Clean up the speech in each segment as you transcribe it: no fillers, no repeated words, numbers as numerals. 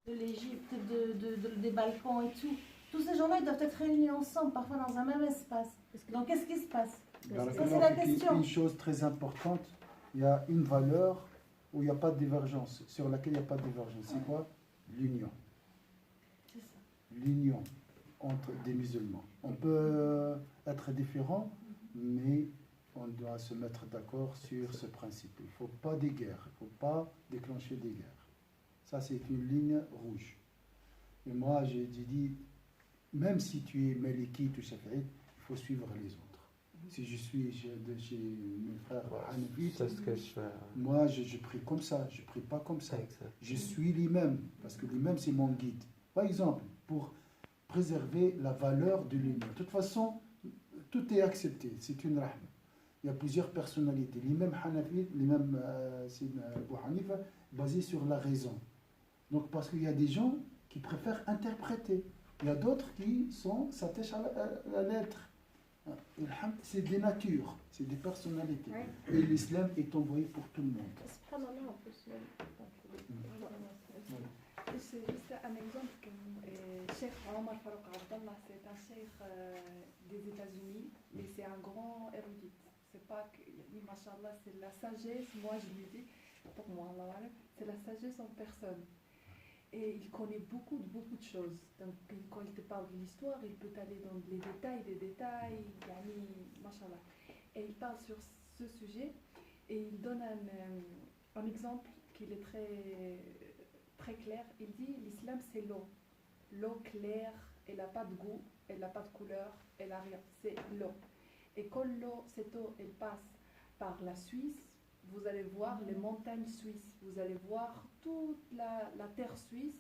de l'Égypte, des Balkans et tout. Tous ces gens-là, ils doivent être réunis ensemble, parfois dans un même espace. Donc, qu'est-ce qui se passe? Ça, c'est la question. Une chose très importante, il y a une valeur où il n'y a pas de divergence, sur laquelle il n'y a pas de divergence. C'est quoi? L'union. C'est ça. L'union entre des musulmans. On peut être différent, mais on doit se mettre d'accord sur ce principe. Il ne faut pas des guerres, il ne faut pas déclencher des guerres. Ça, c'est une ligne rouge. Et moi, j'ai dit, même si tu es Maliki ou Shafi'i, il faut suivre les autres. Si je suis de chez mes frères Hanafites, c'est ce que je fais. moi, je prie comme ça, je ne prie pas comme ça. Exact. Je suis l'imam, parce que l'imam, c'est mon guide. Par exemple, pour préserver la valeur de l'union. De toute façon, tout est accepté, c'est une rahma. Il y a plusieurs personnalités. L'imam Hanafi, l'imam Abu Hanifa, basé sur la raison. Donc, parce qu'il y a des gens qui préfèrent interpréter. Il y a d'autres qui s'attachent à la lettre. C'est des natures, c'est des personnalités. Ouais. Et l'islam est envoyé pour tout le monde. Subhanallah, en plus. C'est juste un exemple que Cheikh Omar Farouk Abdallah, c'est un cheikh des États-Unis, mais c'est un grand érudit. C'est pas que, machallah, c'est la sagesse, moi je lui dis, pour moi, c'est la sagesse en personne. Et il connaît beaucoup de choses. Donc, quand il te parle de l'histoire, il peut aller dans les détails des détails, machallah. Et il parle sur ce sujet et il donne un exemple qui est très clair. Il dit l'islam c'est l'eau. L'eau claire, elle n'a pas de goût, elle n'a pas de couleur, elle n'a rien. C'est l'eau. Et quand cette eau, elle passe par la Suisse, vous allez voir les montagnes suisses, vous allez voir toute la terre suisse,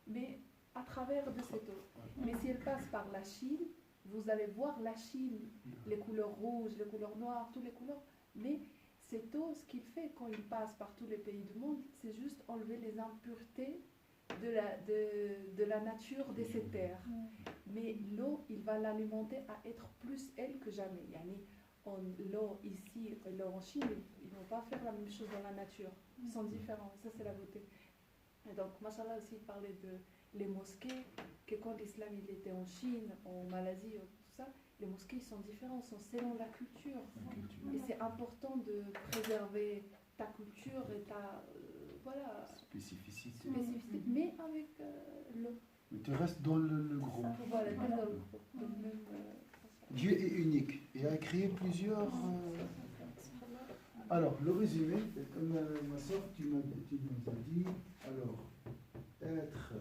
mais à travers de cette eau. Mais si elle passe par la Chine, vous allez voir la Chine, les couleurs rouges, les couleurs noires, toutes les couleurs. Mais cette eau, ce qu'il fait quand il passe par tous les pays du monde, c'est juste enlever les impuretés de la nature de ces terres. Mais l'eau, il va l'alimenter à être plus elle que jamais. L'eau ici et l'eau en Chine, ils ne vont pas faire la même chose dans la nature. Ils sont différents. Ça, c'est la beauté. Et donc, Mashallah aussi parlait de les mosquées, que quand l'islam il était en Chine, en Malaisie, tout ça, les mosquées sont différents, sont selon la culture. Et c'est important de préserver ta culture et ta Spécificité. Mais avec l'eau. Mais tu restes dans le groupe. Voilà, dans le même, Dieu est unique. Il a créé plusieurs. Alors, le résumé, ma soeur, tu nous as dit, alors, être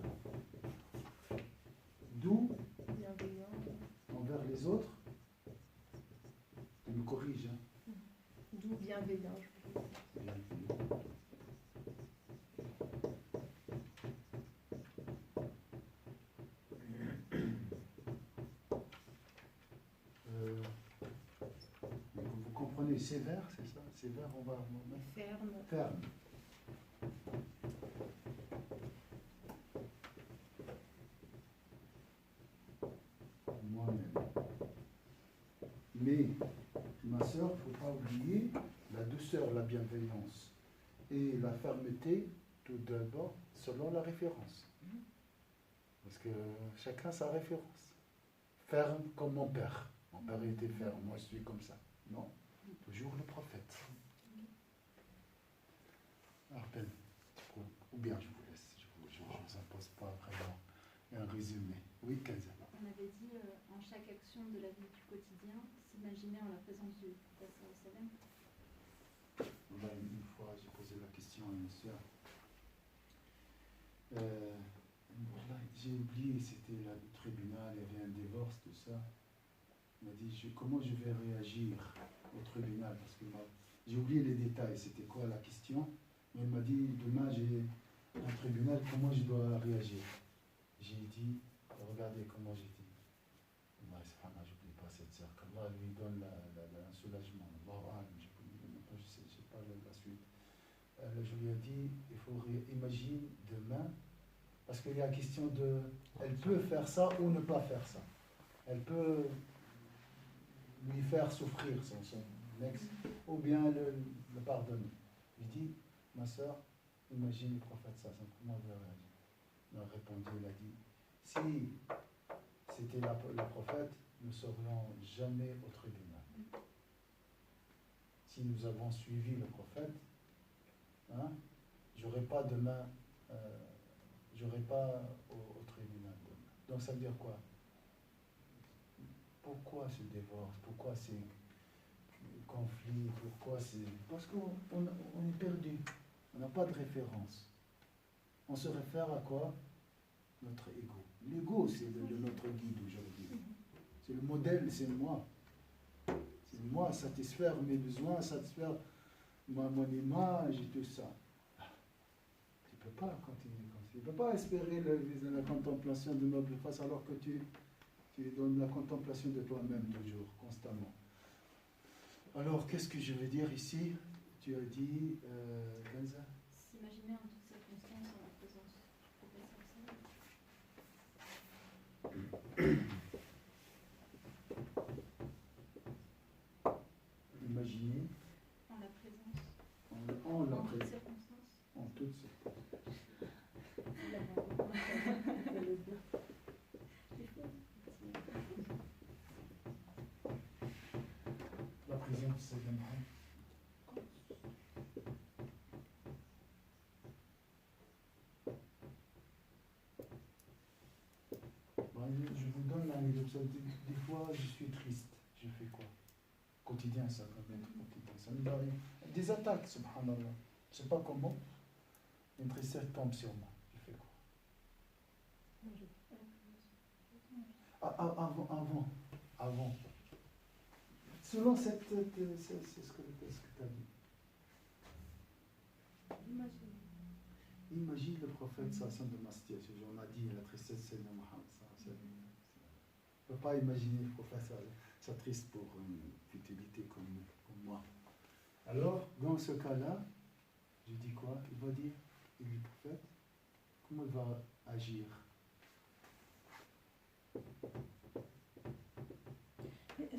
doux envers les autres. Tu me corriges. Hein. Doux, bienveillant. Vous comprenez, sévère, c'est ça? Sévère, on va mettre. Ferme. Ferme. Moi-même. Mais, ma soeur, il ne faut pas oublier la douceur, la bienveillance et la fermeté, tout d'abord, selon la référence. Parce que chacun a sa référence. Ferme comme mon père. Mon père était ferme, moi je suis comme ça. Non, toujours le prophète. Alors, Ben, ou bien je vous laisse, je ne vous impose pas vraiment un résumé. Oui, Kaza. On avait dit en chaque action de la vie du quotidien, s'imaginer en la présence du prophète sallam. Une fois, j'ai posé la question à une soeur. J'ai oublié, c'était le tribunal, il y avait un divorce, tout ça. Il m'a dit, comment je vais réagir au tribunal? Parce que j'ai oublié les détails, c'était quoi la question? Mais il m'a dit, demain j'ai un tribunal, comment je dois réagir? J'ai dit, regardez comment j'ai dit. J'oublie pas cette sœur, qu'Allah lui donne un soulagement. Je ne sais pas la suite. Je lui ai dit, il faut imaginer demain, parce qu'il y a la question de, elle peut faire ça ou ne pas faire ça. Elle peut lui faire souffrir son ex, ou bien le pardonner. Je dis, ma soeur, imagine le prophète ça, comment elle va réagir? Dieu l'a dit, si c'était la prophète, nous ne serions jamais au tribunal. Si nous avons suivi le prophète, hein, j'aurais pas demain, j'aurais pas au tribunal demain. Donc ça veut dire quoi? Pourquoi ce divorce? Pourquoi ces conflits? Pourquoi c'est... Parce qu'on est perdu. On n'a pas de référence. On se réfère à quoi? Notre ego. L'ego, c'est notre guide aujourd'hui. C'est le modèle, c'est moi. C'est moi, satisfaire mes besoins, satisfaire mon image et tout ça. Tu ne peux pas continuer comme ça. Tu ne peux pas espérer la contemplation de noble face alors que tu es dans la contemplation de toi-même toujours, constamment. Alors, qu'est-ce que je veux dire ici? Tu as dit, Benza? S'imaginer en toutes circonstances en la présence du professeur Saleh. Imaginer. En la présence. En la En toutes présence. circonstances. En toutes circonstances. La présence, c'est le Mohammed. Je vous donne l'anecdote. Des fois, je suis triste. Je fais quoi? Quotidien, ça peut être quotidien. Ça nous arrive. Des attaques, subhanallah. Je ne sais pas comment. Une tristesse tombe sur moi. Je fais quoi? Avant. Selon c'est ce que tu as dit. Imagine le prophète Sassan de ma situation. On a dit la tristesse, c'est le Mohammed. On ne peut pas imaginer le prophète ça triste pour une futilité comme moi. Alors, dans ce cas-là, je dis quoi? Il va dire, il est prophète, comment il va agir?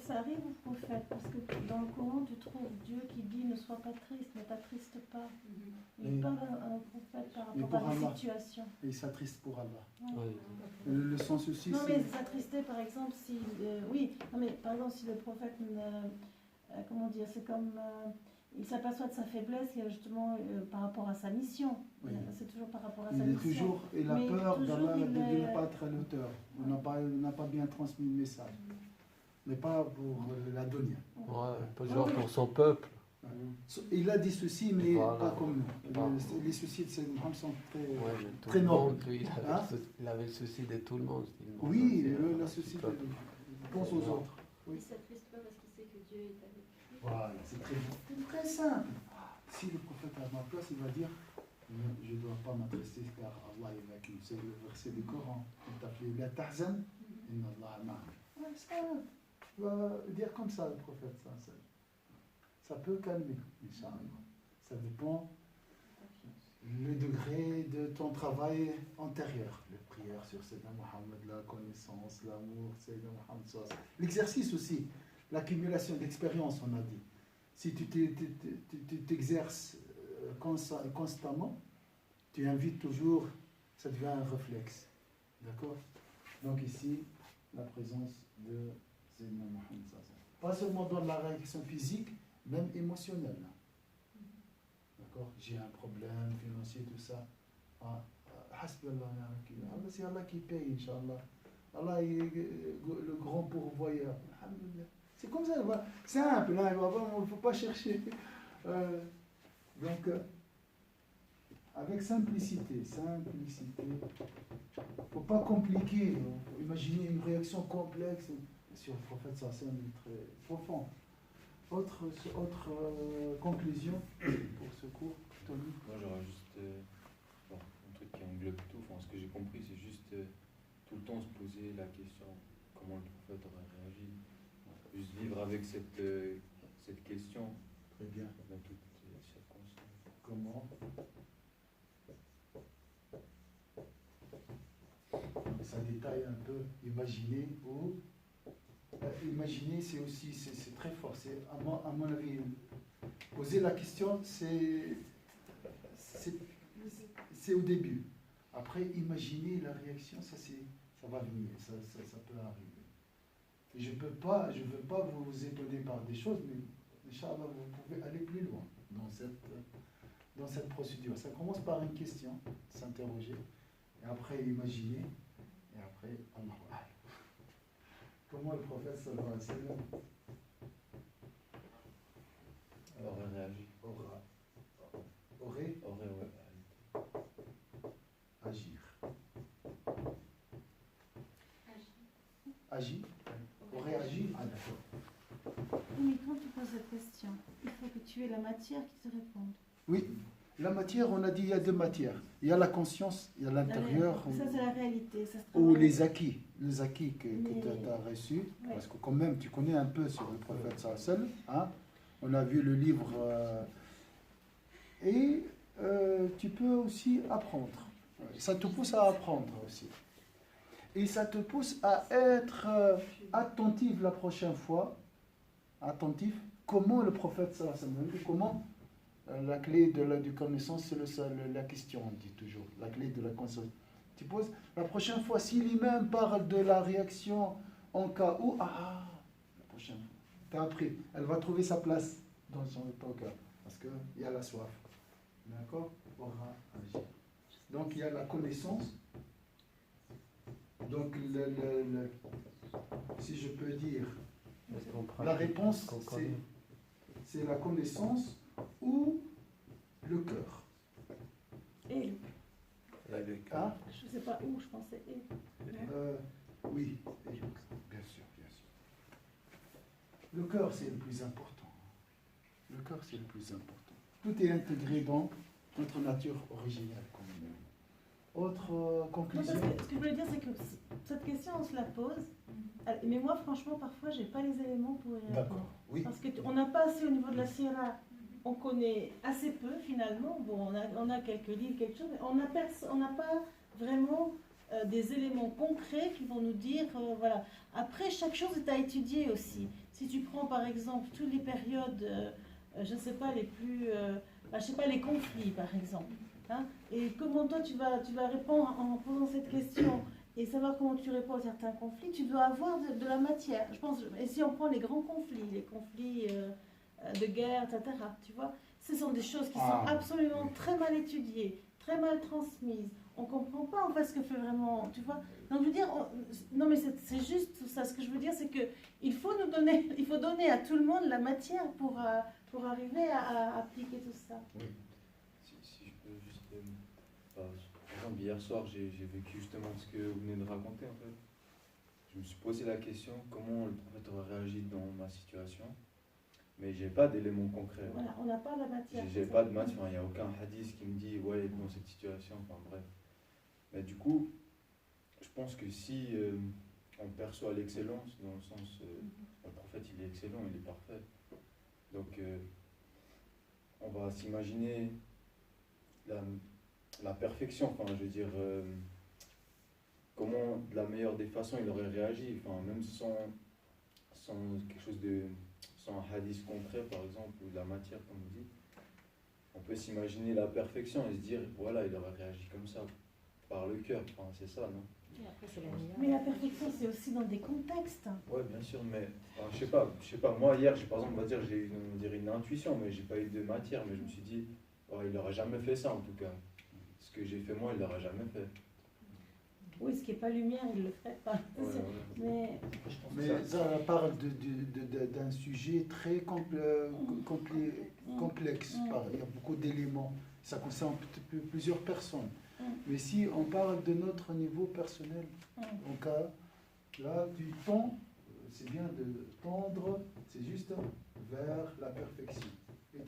Ça arrive au prophète, parce que dans le Coran, tu trouves Dieu qui dit ne sois pas triste, ne t'attriste pas. Il parle à un prophète par rapport à une situation. Et il s'attriste pour Allah. Ouais. Le sens aussi, non, mais s'attrister, par exemple, si. Oui, non, mais par exemple, si le prophète. Comment dire? C'est comme. Il s'aperçoit de sa faiblesse, justement, par rapport à sa mission. Oui. C'est toujours par rapport à sa mission. Il a peur de ne pas être à l'auteur. On n'a pas bien transmis le message. Mais pas pour la dunya. Ouais, pas genre pour son peuple. Il a dit ceci, mais voilà. Pas comme nous. Les soucis de Sayyid Mohammed sont très nobles. Lui, il avait le souci de tout le monde. Oui, le souci de... pense aux autres. Oui. Il ne s'attriste pas parce qu'il sait que Dieu est avec lui. Voilà, c'est très simple. Si le prophète est à ma place, il va dire je ne dois pas m'attrister car Allah est avec nous. C'est le verset du Coran. Il t'appelle la tahzan, inna Allah ma'ana. Il va dire comme ça le prophète. Ça peut calmer, Inch'Allah. Ça dépend le degré de ton travail antérieur. La prière sur Sayyidina Mohammed, la connaissance, l'amour, Sayyidina Mohammed. L'exercice aussi, l'accumulation d'expérience, on a dit. Si tu t'exerces constamment, tu invites toujours, ça devient un réflexe. D'accord? Donc ici, la présence de Sayyidina Mohammed. Pas seulement dans la réaction physique, même émotionnelle. D'accord? J'ai un problème financier, tout ça. C'est Allah qui paye, Inch'Allah. Allah est le grand pourvoyeur. C'est comme ça, simple, hein, il ne faut pas chercher. Donc, avec simplicité. Il ne faut pas compliquer. Imaginer une réaction complexe. Sur le prophète, ça c'est très profond. Autre conclusion pour ce cours, Tony? Moi j'aurais juste un truc qui englobe tout. Enfin, ce que j'ai compris, c'est juste tout le temps se poser la question comment le prophète aurait réagi. Juste vivre avec cette question. Très bien. Dans toutes les circonstances. Comment? Ça détaille un peu. Imaginer ou imaginer, c'est très fort. À mon avis, poser la question, c'est au début. Après, imaginez la réaction, ça va venir, ça peut arriver. Et je veux pas vous étonner par des choses, mais Inch'Allah, vous pouvez aller plus loin dans cette procédure. Ça commence par une question, s'interroger, et après imaginer, et après, Allah. Comment le prophète sallallahu alayhi wa sallam Aurait réagi. Aurait Ouais. agir. Agir. Aurait agi. Ah d'accord. Oui, mais quand tu poses cette question, il faut que tu aies la matière qui te réponde. Oui, la matière, on a dit il y a deux matières. Il y a la conscience, il y a l'intérieur. Ça, c'est la réalité. Ça se Ou travaille. les acquis que Mais- tu as reçus. Ouais. Parce que quand même, tu connais un peu sur le prophète sallallahu alayhi wa sallam, hein. On a vu le livre. Et tu peux aussi apprendre. Ça te pousse à apprendre aussi. Et ça te pousse à être attentif la prochaine fois. Attentif. Comment le prophète sallallahu alayhi wa sallam, comment la clé du connaissance, c'est la question, on dit toujours. La clé de la connaissance. Tu poses, la prochaine fois, si l'imam parle de la réaction en cas où, la prochaine fois, tu as appris, elle va trouver sa place dans son cas, parce qu'il y a la soif. D'accord? Aura agir. Donc il y a la connaissance. Donc, si je peux dire, la réponse, c'est la connaissance ou le cœur. Et, Hein? je ne sais pas où, je pensais et. Oui, bien sûr, bien sûr. Le cœur, c'est le plus important. Le cœur, c'est le plus important. Tout est intégré dans notre nature originelle, comme on dit. Autre Non, conclusion? parce que ce que je voulais dire, c'est que cette question, on se la pose. Mais moi, franchement, parfois, je n'ai pas les éléments pour y répondre. D'accord, oui. Parce qu'on n'a pas assez au niveau de la Sierra. On connaît assez peu, finalement. Bon, on a quelques livres, quelque chose, mais on n'a pas vraiment des éléments concrets qui vont nous dire, voilà. Après, chaque chose est à étudier aussi. Si tu prends, par exemple, toutes les périodes, je ne sais pas, les plus... je sais pas, les conflits, par exemple. Hein, et comment toi, tu vas répondre en posant cette question et savoir comment tu réponds à certains conflits, tu dois avoir de la matière. Je pense, et si on prend les grands conflits, les conflits de guerre, etc., tu vois, ce sont des choses qui sont absolument très mal étudiées, très mal transmises. On ne comprend pas en fait ce que fait vraiment, tu vois. Donc je veux dire, non mais c'est juste ça, ce que je veux dire, c'est qu'il faut donner à tout le monde la matière pour arriver à appliquer tout ça. Oui. Si je peux juste... par exemple, hier soir, j'ai vécu justement ce que vous venez de raconter en fait. Je me suis posé la question, comment le prophète aurait réagi dans ma situation, mais j'ai pas d'éléments concrets. Voilà, on n'a pas la matière. J'ai pas de matière, il n'y a aucun hadith qui me dit ouais dans cette situation, enfin bref. Mais du coup, je pense que si on perçoit l'excellence, dans le sens, le prophète il est excellent, il est parfait. Donc on va s'imaginer la perfection, enfin je veux dire, comment de la meilleure des façons il aurait réagi, enfin même sans quelque chose de... sans un hadith concret par exemple, ou de la matière comme on dit, on peut s'imaginer la perfection et se dire voilà il aurait réagi comme ça, par le cœur, enfin c'est ça, non? Mais la perfection, c'est aussi dans des contextes. Ouais bien sûr, mais enfin, je sais pas, moi hier par exemple on va dire j'ai eu une intuition, mais j'ai pas eu de matière, mais je me suis dit oh, il n'aurait jamais fait ça en tout cas, ce que j'ai fait moi il l'aurait jamais fait. Oui, ce qui n'est pas lumière, il ne le ferait pas. Ouais. Mais ça parle d'un sujet très complexe. Il y a beaucoup d'éléments. Ça concerne plusieurs personnes. Mais si on parle de notre niveau personnel, en cas, là, tu tends, c'est bien de tendre, c'est juste vers la perfection. Et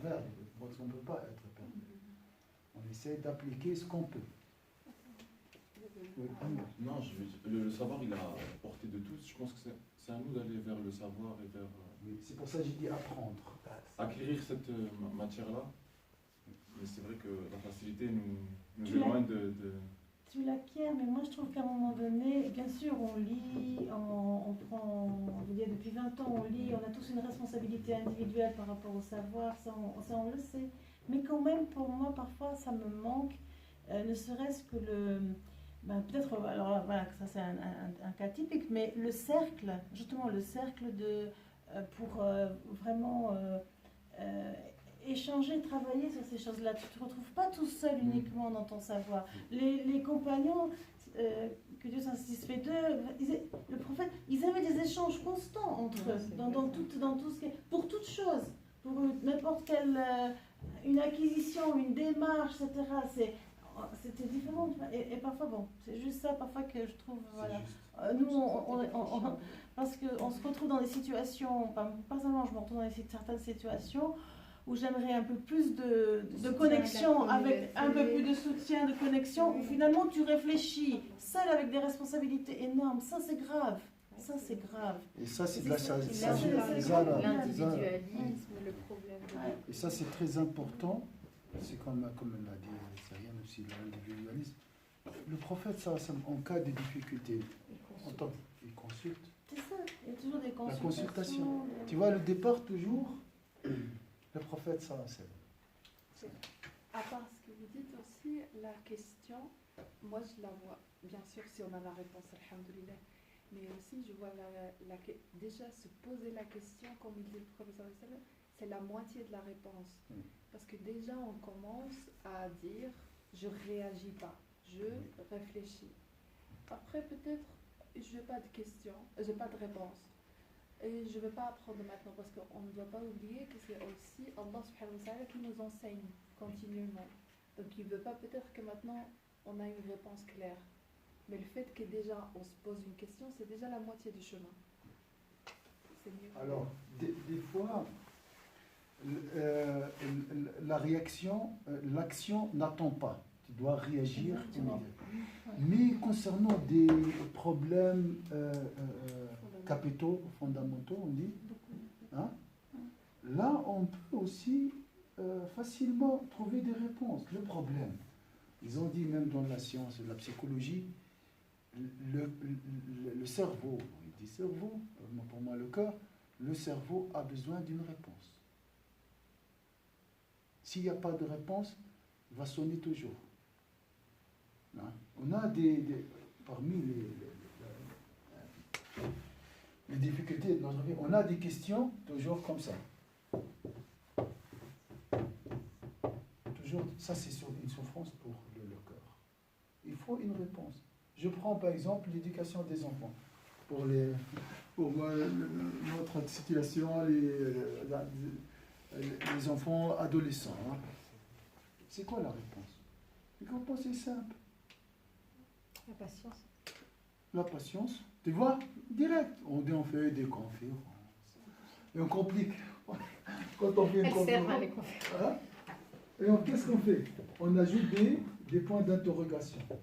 vers, parce qu'on ne peut pas être parfait. On essaie d'appliquer ce qu'on peut. Oui. Non, le savoir, il a porté de tous. Je pense que c'est à nous d'aller vers le savoir et vers... Oui, c'est pour ça que j'ai dit apprendre. acquérir cette matière-là. Mais c'est vrai que la facilité nous éloigne de... Tu l'acquiers, mais moi je trouve qu'à un moment donné, bien sûr, on lit, on prend, je veux dire, depuis 20 ans, on lit, on a tous une responsabilité individuelle par rapport au savoir, ça on le sait. Mais quand même, pour moi, parfois, ça me manque ne serait-ce que peut-être, alors voilà, ça c'est un cas typique, mais le cercle, justement le cercle pour vraiment échanger, travailler sur ces choses-là. Tu ne te retrouves pas tout seul uniquement dans ton savoir. Les compagnons, que Dieu s'en satisfait d'eux, le prophète, ils avaient des échanges constants entre eux, dans tout ce qui est, pour toute chose, pour n'importe quelle une acquisition, une démarche, etc. C'était différent. Et parfois, bon, c'est juste ça, parfois que je trouve, voilà. Nous, parce qu'on se retrouve dans des situations, personnellement, je me retrouve dans certaines situations où j'aimerais un peu plus de connexion, avec un peu plus de soutien, de connexion, où finalement tu réfléchis, seul avec des responsabilités énormes. Ça, c'est grave. Ça, c'est grave. Et ça, c'est de la sagesse. L'individualisme, le problème. Et ça, c'est très important. C'est comme elle l'a dit, c'est rien aussi, l'individualisme. Le prophète, ça, en cas de difficulté, il consulte. C'est ça, il y a toujours des consultations. La consultation. Tu vois, le départ, toujours, le prophète, ça, c'est... À part ce que vous dites aussi, la question, moi je la vois, bien sûr, si on a la réponse, alhamdoulilah, mais aussi je vois déjà se poser la question, comme il dit le professeur, c'est la moitié de la réponse. Parce que déjà on commence à dire, je réagis pas, je réfléchis. Après peut-être, je n'ai pas de question, j'ai pas de réponse. Et je ne vais pas apprendre maintenant parce qu'on ne doit pas oublier que c'est aussi Allah subhanahu wa ta'ala qui nous enseigne continuellement. Donc il ne veut pas peut-être que maintenant on a une réponse claire. Mais le fait que déjà on se pose une question, c'est déjà la moitié du chemin. C'est mieux. Alors, des fois, la réaction, l'action n'attend pas. Tu dois réagir immédiatement. Mais concernant des problèmes capitaux, fondamentaux, on dit, hein, là, on peut aussi facilement trouver des réponses. Le problème, ils ont dit même dans la science, la psychologie, le cerveau, il dit cerveau, pour moi le cœur, le cerveau a besoin d'une réponse. S'il n'y a pas de réponse, il va sonner toujours. Hein? On a parmi les difficultés de notre vie, on a des questions toujours comme ça. Toujours, ça c'est une souffrance pour le cœur. Il faut une réponse. Je prends par exemple l'éducation des enfants. Pour notre situation, les enfants adolescents. Hein. C'est quoi la réponse? La réponse est simple. La patience. La patience, tu vois, direct. On fait des conférences. Et on complique. Quand on fait une conférence. Hein? Et qu'est-ce qu'on fait? On ajoute des points d'interrogation. Hein?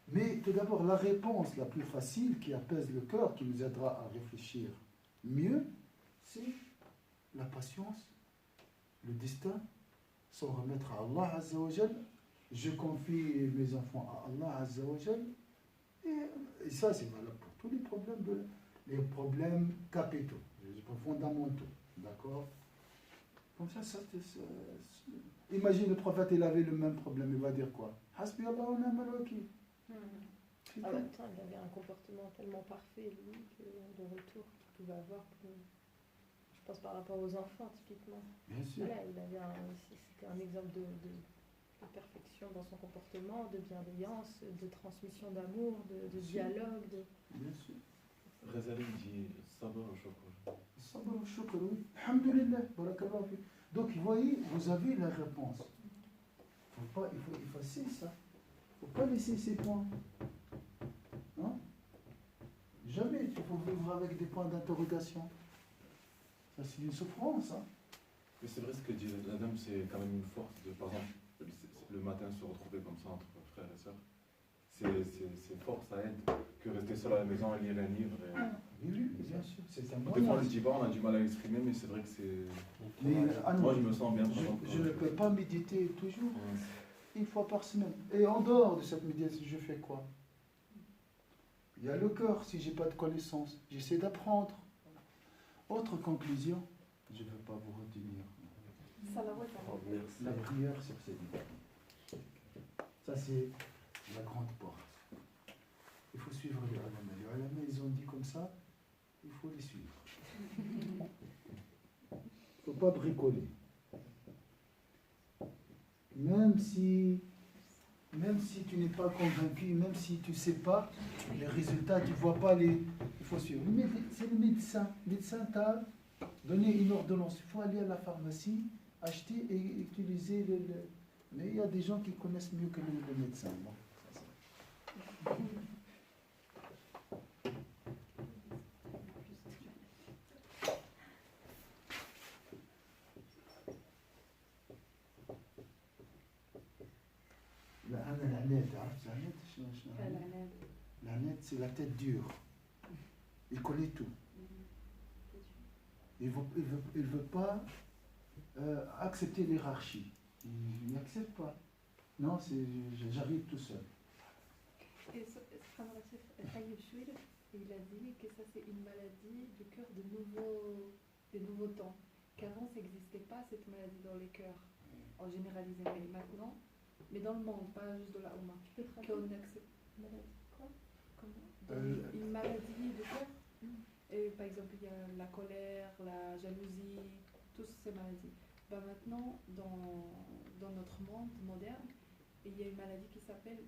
Mais tout d'abord, la réponse la plus facile qui apaise le cœur, qui nous aidera à réfléchir mieux, c'est la patience, le destin, s'en remettre à Allah Azza wa Jal. Je confie mes enfants à Allah Azza wa Jal. Et ça, c'est valable pour tous les problèmes capitaux, les fondamentaux. D'accord? Comme ça, imagine le prophète, il avait le même problème, il va dire quoi? Hasbi Allah wa ni'mal wakil. En même temps, il avait un comportement tellement parfait, lui, que le retour qu'il pouvait avoir, je pense par rapport aux enfants, typiquement. Bien sûr. Voilà, c'était un exemple de perfection dans son comportement, de bienveillance, de transmission d'amour, de dialogue. Bien sûr. Ghazali dit sabr au shukr. Sabr au shukr, oui. Alhamdulillah, barakallahu fi. Donc, vous voyez, vous avez la réponse. Il faut effacer ça. Il ne faut pas laisser ces points. Hein? Jamais il faut vivre avec des points d'interrogation. Ça, c'est une souffrance. Hein? Mais c'est vrai ce que dit la dame, c'est quand même une force de, par exemple, le matin se retrouver comme ça entre frères et sœurs. C'est fort, ça aide que rester seul à la maison et lire un livre. Oui, bien sûr. C'est un Des fois, on ne le dit pas, on a du mal à l'exprimer, mais c'est vrai que c'est. Moi, je me sens bien. Je ne peux pas méditer toujours. Une fois par semaine. Et en dehors de cette méditation, je fais quoi? Il y a le cœur, si je n'ai pas de connaissances. J'essaie d'apprendre. Autre conclusion, je ne veux pas vous retenir. La prière sur cette vie. Ça, c'est la grande porte. Il faut suivre les ulama. Les ulama, ils ont dit comme ça, il faut les suivre. Il ne faut pas bricoler. Même si tu n'es pas convaincu, même si tu ne sais pas les résultats, tu ne vois pas les... Il faut suivre. C'est le médecin. Le médecin t'a donné une ordonnance. Il faut aller à la pharmacie, acheter et utiliser le... Mais il y a des gens qui connaissent mieux que le médecin. Bon, ça, L'aneth, c'est la tête dure. Il connaît tout. Il ne veut pas accepter l'hierarchie. Il n'accepte pas. Non, j'arrive tout seul. Et subhanallah, Tayyib Chouir, il a dit que ça c'est une maladie du cœur des nouveaux temps. Qu'avant ça n'existait pas cette maladie dans les cœurs, en généralisé, mais maintenant, mais dans le monde, pas juste dans la Oumma. Qu'on accepte. Quoi? Une maladie du cœur. Et, par exemple, il y a la colère, la jalousie, toutes ces maladies. Bah, maintenant, dans notre monde moderne, il y a une maladie qui s'appelle,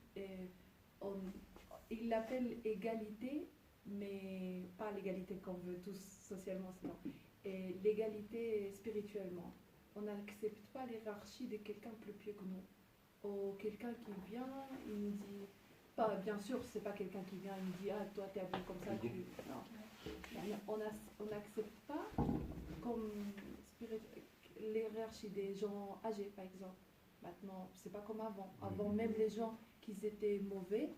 il l'appelle égalité, mais pas l'égalité qu'on veut tous socialement, sinon, et l'égalité spirituellement. On n'accepte pas l'hierarchie de quelqu'un plus pieux que nous. Ou quelqu'un qui vient, il nous dit, pas, bien sûr, c'est pas quelqu'un qui vient, il nous dit, ah, toi, t'es habillé comme ça, tu... Non. On n'accepte pas comme l'hierarchie des gens âgés, par exemple. Maintenant, c'est pas comme avant. Avant, même les gens qui étaient mauvais,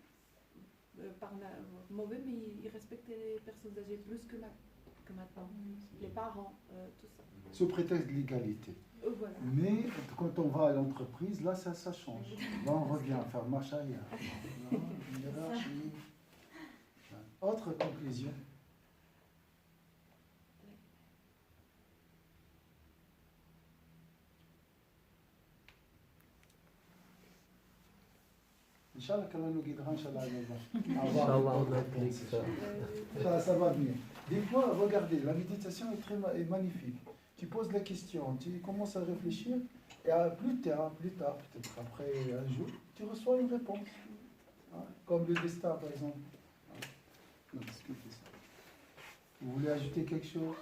mais ils respectaient les personnes âgées plus que maintenant. Les parents, tout ça. Sous prétexte de l'égalité. Voilà. Mais quand on va à l'entreprise, là, ça change. Là, on revient à faire marche arrière. Une hiérarchie. Autre conclusion. Inch'Allah, qu'Allah nous guidera, Inch'Allah, Inch'Allah, on applique ça. Ça va venir. Dites-moi, regardez, la méditation est magnifique. Tu poses la question, tu commences à réfléchir, et plus tard, peut-être après un jour, tu reçois une réponse. Comme le destin, par exemple. Non, c'est que ça. Vous voulez ajouter quelque chose?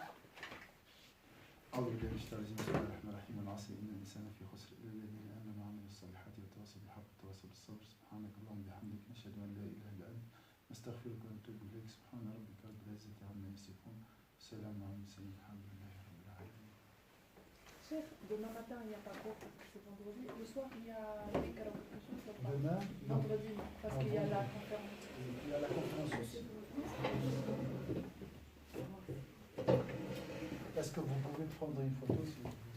سبحانك اللهم وبحمدك نشهد ان لا اله الا انت نستغفرك ونتوب اليك سبحان ربك رب العزه عما يصفون وسلام على المرسلين الحمد لله رب العالمين. Chef, demain matin il n'y a pas cours parce que c'est vendredi. Le soir il y a des quelque chose ou pas? Demain Vendredi non, parce qu'il y a la conférence. Il y a la conférence aussi. Est-ce que vous pouvez prendre une photo si vous voulez?